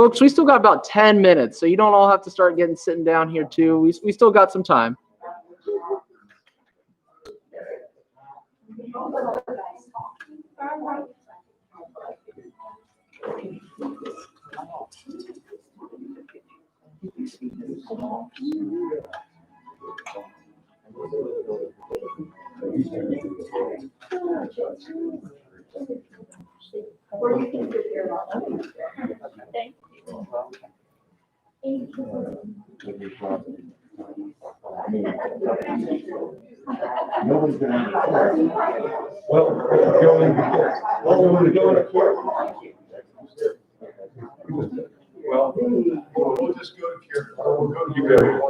Folks, we still got about 10 minutes, so you don't all have to start sitting down here too. We still got some time. Nobody's going to Well, we'll just go to care. We'll go to care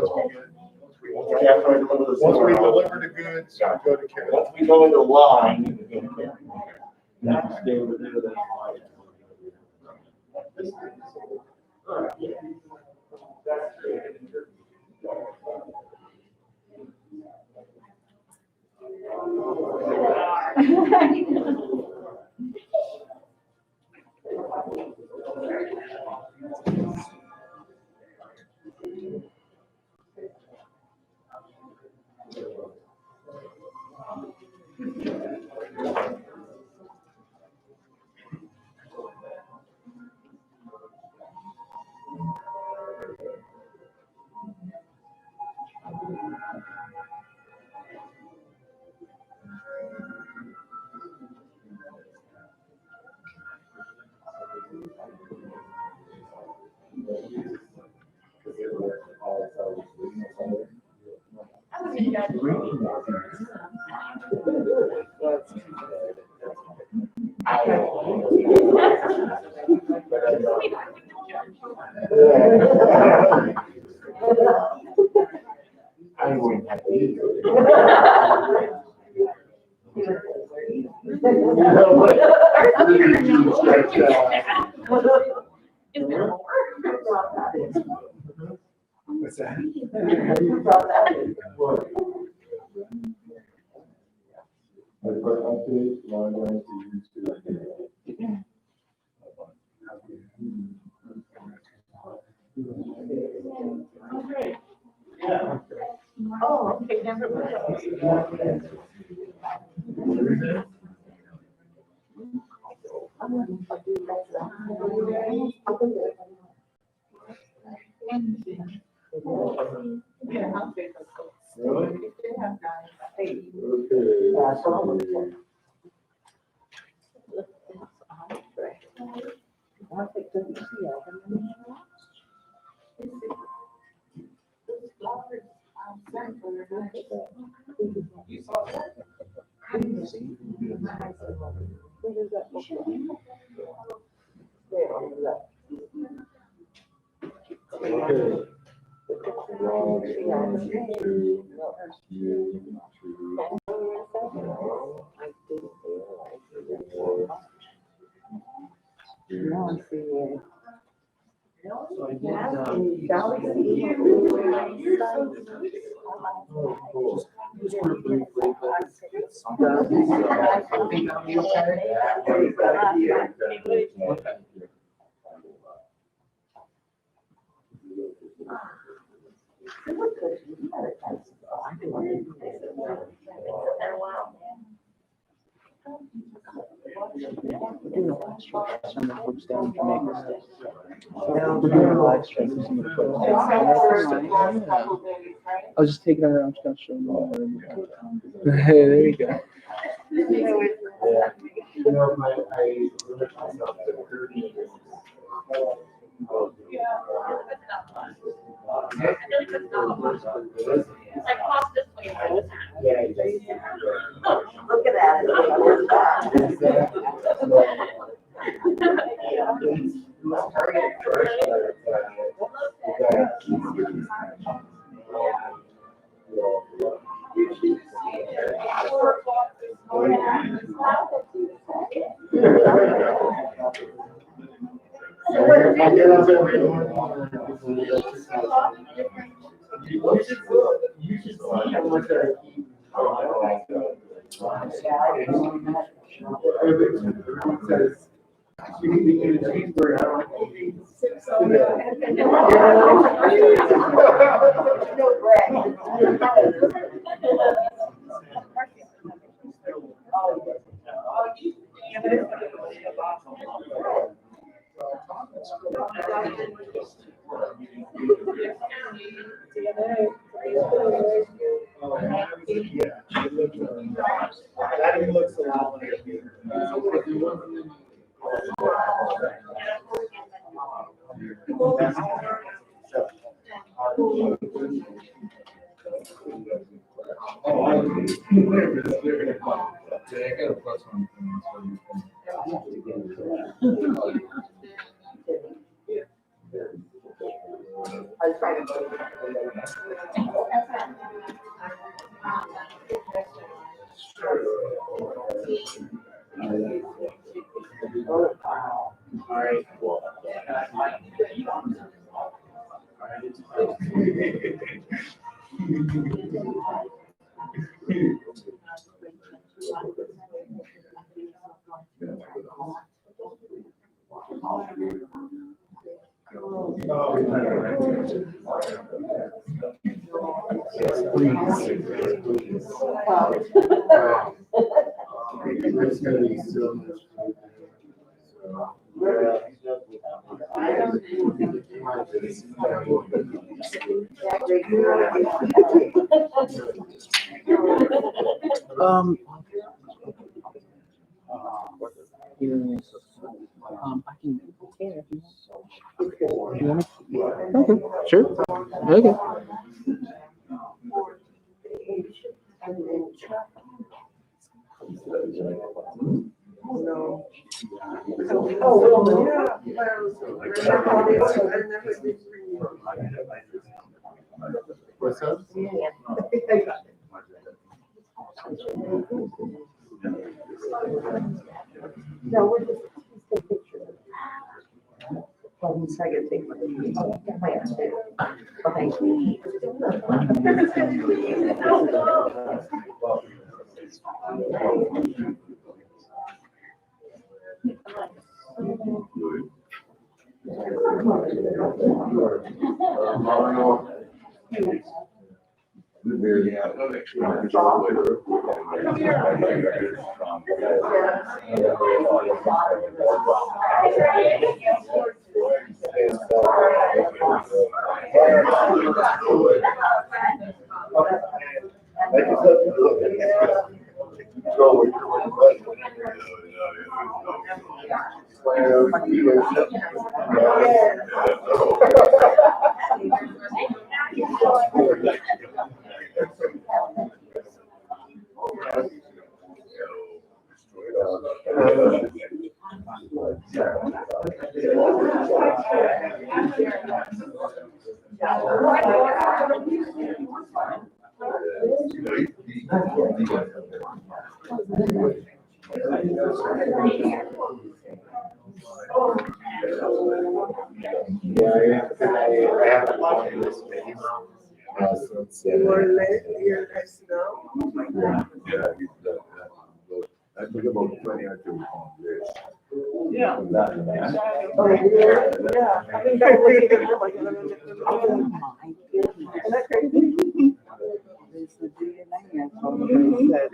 once we deliver the goods, go to care. Once we go into line, you can care. Now stay over there. I wouldn't have to eat. What's that? Oh, okay, never mind. I was just taking her. I'm just gonna show them. Hey, there you go. You know, I limit myself to 30. Look at that. You should see how much I eat. Everyone says, you need to eat a cheeseburger. I don't like That even looks a lot like you. I can. You want me? Okay, sure. Okay. What's up? No, we're just take pictures. 1 second, take my plant. I took about 20 or 2 years. Yeah. Yeah, I think that was even like. Isn't that crazy? It's the DNA of something that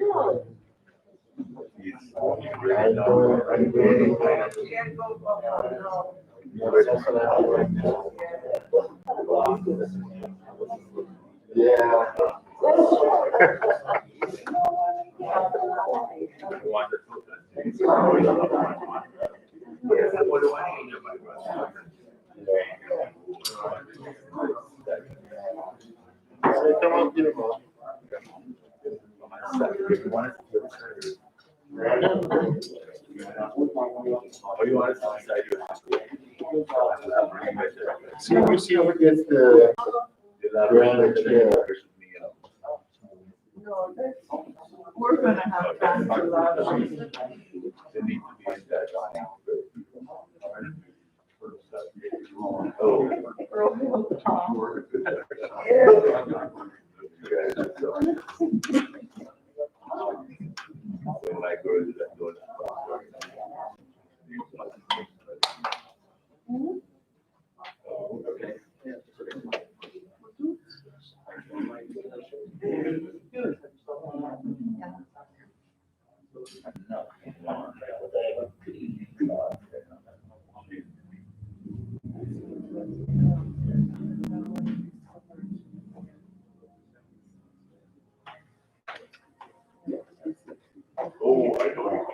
See, we see who gets the grand chair. No, we're gonna have time to allow. Oh, I know.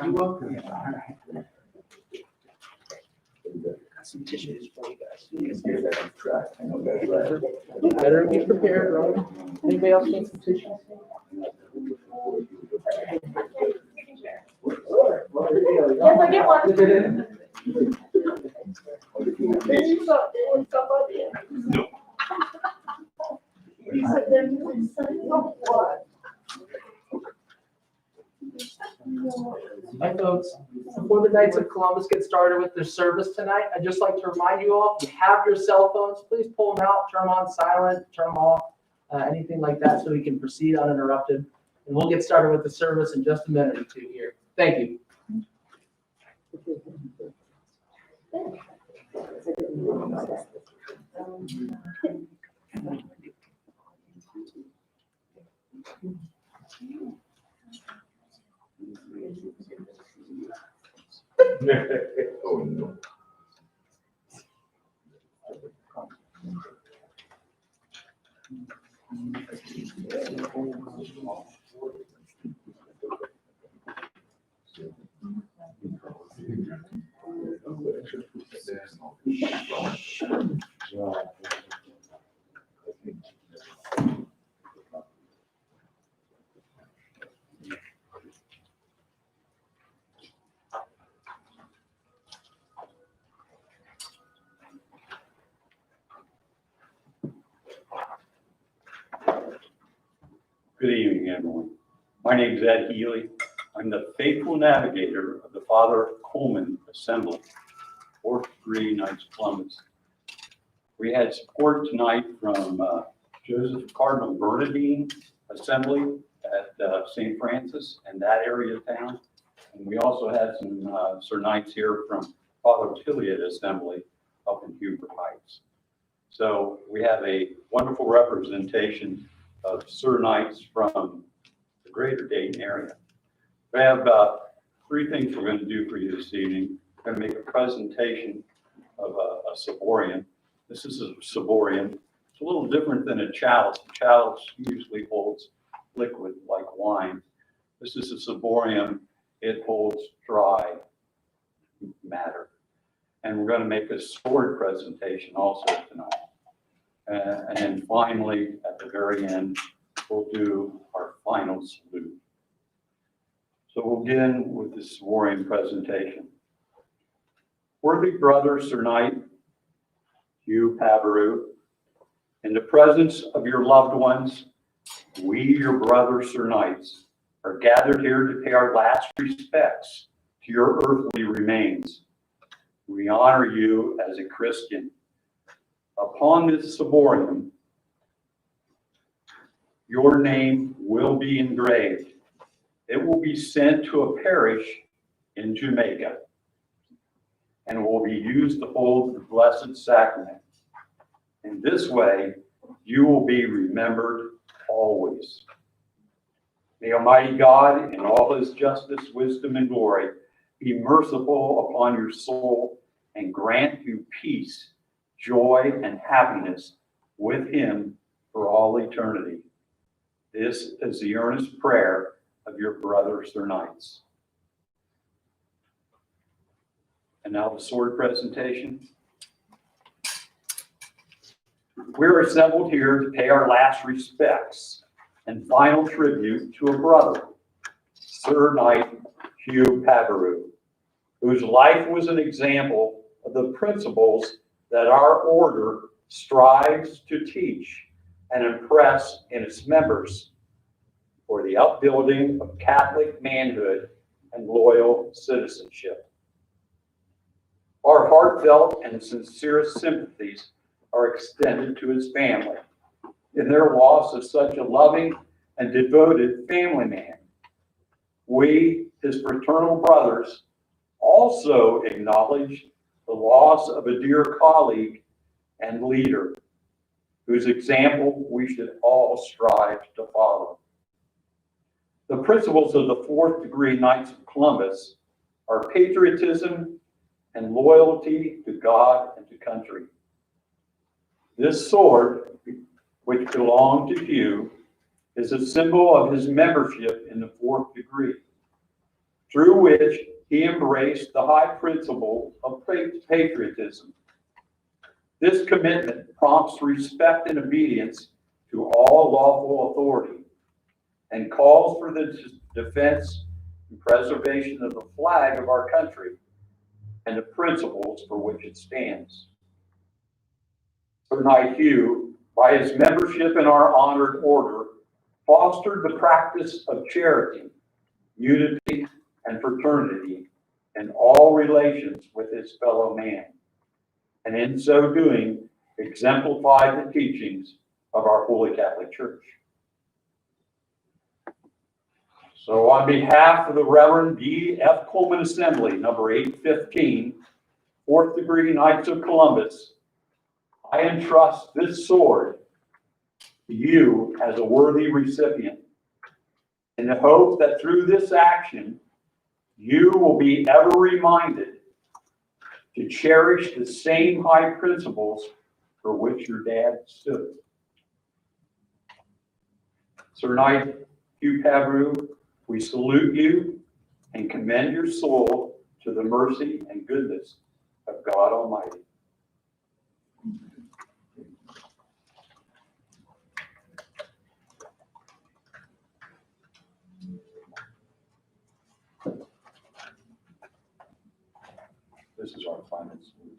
You're welcome. Got some tissues for you guys. Better be prepared, right? Anybody else need some tissues? Yes, I get one. Hi, folks. Before the Knights of Columbus get started with their service tonight, I'd just like to remind you all, if you have your cell phones, please pull them out, turn them on silent, turn them off, anything like that, so we can proceed uninterrupted. And we'll get started with the service in just a minute or two here. Thank you. Oh, no. Good evening, everyone. My name is Ed Healy. I'm the faithful navigator of the Father Coleman Assembly, 4th degree Knights of Columbus. We had support tonight from Joseph Cardinal Bernardine Assembly at St. Francis and that area of town. And we also had some Sir Knights here from Father Tilliard Assembly up in Hugh Heights. So we have a wonderful representation of Sir Knights from the greater Dayton area. We have three things we're going to do for you this evening. We're going to make a presentation of a ciborium. This is a ciborium. It's a little different than a chalice. A chalice usually holds liquid like wine. This is a ciborium. It holds dry matter. And we're going to make a sword presentation also tonight. And then finally, at the very end, we'll do our final salute. So we'll begin with this ciborium presentation. Worthy brother, Sir Knight, Hugh Pabarue, in the presence of your loved ones, we, your brother, Sir Knights, are gathered here to pay our last respects to your earthly remains. We honor you as a Christian. Upon this ciborium, your name will be engraved. It will be sent to a parish in Jamaica and will be used to hold the Blessed Sacrament. In this way, you will be remembered always. May Almighty God, in all his justice, wisdom, and glory, be merciful upon your soul and grant you peace, joy, and happiness with him for all eternity. This is the earnest prayer of your brother, Sir Knights. And now the sword presentation. We're assembled here to pay our last respects and final tribute to a brother, Sir Knight Hugh Pabarue, whose life was an example of the principles that our order strives to teach and impress in its members for the upbuilding of Catholic manhood and loyal citizenship. Our heartfelt and sincerest sympathies are extended to his family in their loss of such a loving and devoted family man. We, his fraternal brothers, also acknowledge the loss of a dear colleague and leader whose example we should all strive to follow. The principles of the fourth degree Knights of Columbus are patriotism and loyalty to God and to country. This sword, which belonged to Hugh, is a symbol of his membership in the fourth degree, through which he embraced the high principle of patriotism. This commitment prompts respect and obedience to all lawful authority and calls for the defense and preservation of the flag of our country and the principles for which it stands. Sir Knight Hugh, by his membership in our honored order, fostered the practice of charity, unity, and fraternity in all relations with his fellow man, and in so doing, exemplified the teachings of our Holy Catholic Church. So on behalf of the Reverend D. F. Coleman Assembly, number 815, Fourth Degree Knights of Columbus, I entrust this sword to you as a worthy recipient, in the hope that through this action, you will be ever reminded to cherish the same high principles for which your dad stood. Sir Knight Hugh Pabarue, we salute you and commend your soul to the mercy and goodness of God Almighty. This is our final salute.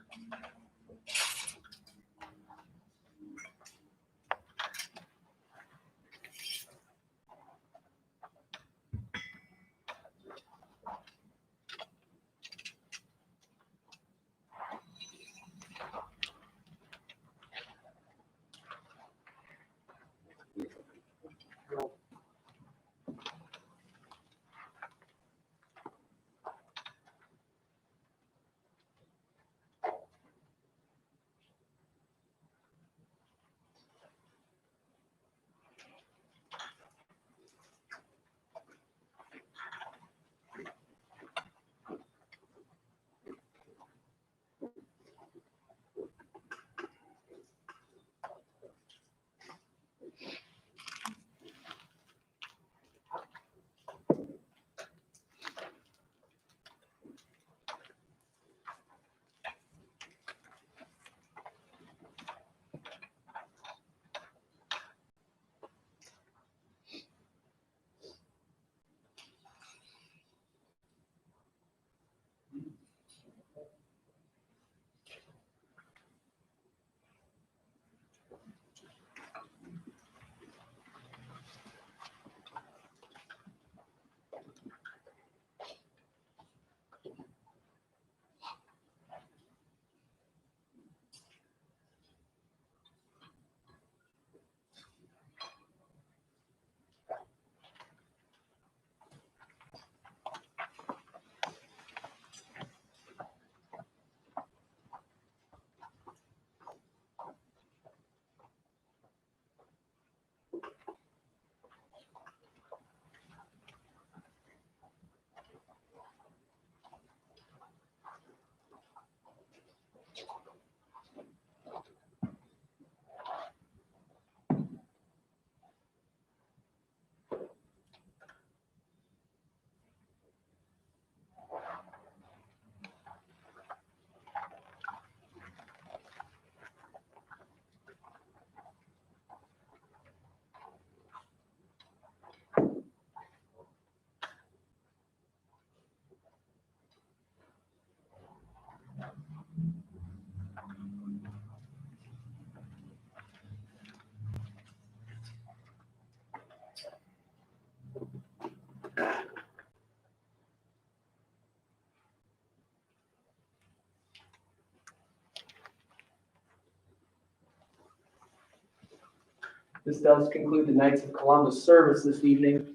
This does conclude the Knights of Columbus service this evening.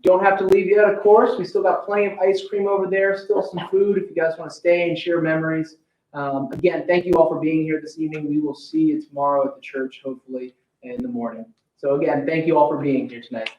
Don't have to leave yet, of course. We still got plenty of ice cream over there, still some food if you guys want to stay and share memories. Again, thank you all for being here this evening. We will see you tomorrow at the church, hopefully in the morning. So again, thank you all for being here tonight.